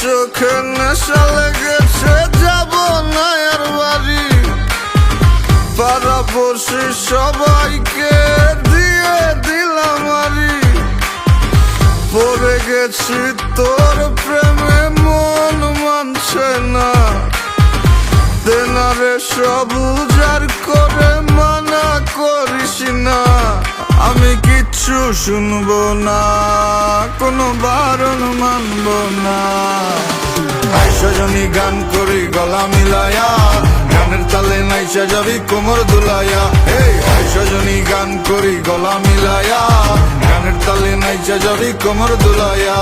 চোখে নেশা লেগেছে, যাব না আর বাড়ি। পাড়াপড়শি সবাইকে দিয়ে দিলাম আরি। পড়ে গেছি তোর প্রেমে, মন মানছে না। তেনারে সব উজাড় করে মানা করিস না। আমি কিচ্ছু শুনবো না, কোনো বারণ মানবো না। সজনী গান করি গলা মিলায়া, গানের তালে নাইসা যাবি কোমর দুলাইয়া। সজনী গান করি গলা মিলায়া, গানের তালে নাইসা যাবি কোমর দুলাইয়া।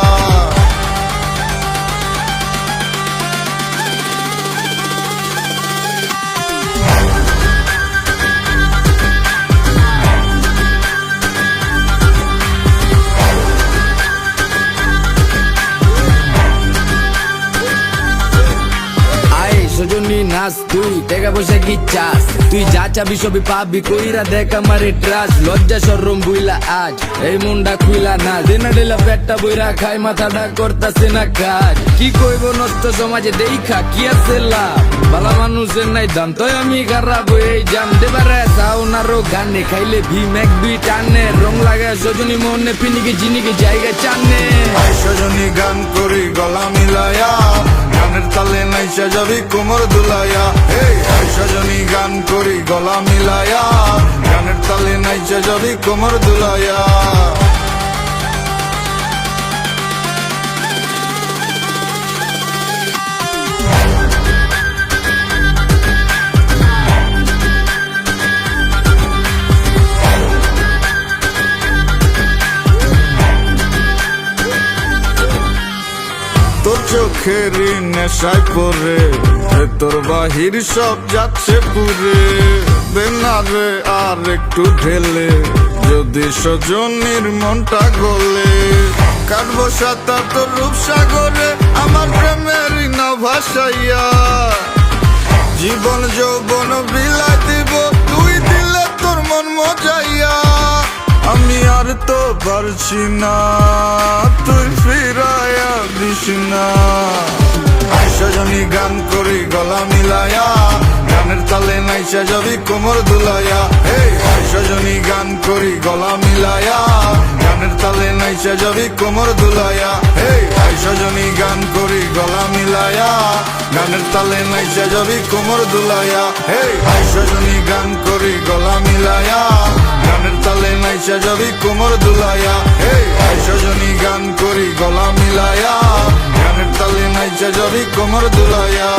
সজনী নাচ, তুই টাকা পয়সা কি চাস? তুই যা চাবি সবই পাবি, কইরা দেখ আমারে ট্রাস। লজ্জা শরম বুইলা আজ এই মুন্ডা খুইলা না, দিনা দিলা পেটটা বইরা খাই, মাথাটা করতাছে না কাজ। কি কইব নষ্ট সমাজে দেখা কি আছে লাভ? বালা মানুষের নাই দাম, তাই আমি খারাপ এই জাম। দেবারে সাউনারও গানে খাইলে ভীম এক দুই টানে, রং লাগে সজনী মনে পিনিকে জিনিকে জায়গা চানে। সজনী গান করি গলা মিলায়া, গানের তালে নাইসা যাবি কোমর দুলাইয়া। সজনী গান করি গলা মিলায়া, গানের তালে নাইসা যাবি কোমর দুলাইয়া। তোর চোখেরই নেশায় পড়ে তোর বাহির সব যাচ্ছে পুরে। বেনারে আর একটু ঢেলে যদি সজনীর মনটা গলে, কাটবো সাঁতার তোর রূপসাগরে, আমার প্রেমেরই না ভাসাইয়া। জীবন যৌবন বিলাই দিব, তুই দিলে তোর মন মজাইয়া। আমি আর তো পারছি না, তুই ফিরাইয়া দিস না। সজনী গান করি গলা মিলায়া, গানের তালে নাইসা যাবি কোমর দুলাইয়া। সজনী গান করি গলা মিলায়া, গানের তালে নাইসা যাবি কোমর দুলাইয়া। সজনী গান করি গলা মিলায়া, গানের তালে নাইসা যাবি কোমর দুলাইয়া। সজনী গান করি গলা মিলায়া, গানের তালে নাইসা যাবি কোমর দুলাইয়া। সজনী গান করি গলা মিলায়া, গানের তালে নাইসা যাবি কোমর দুলাইয়া।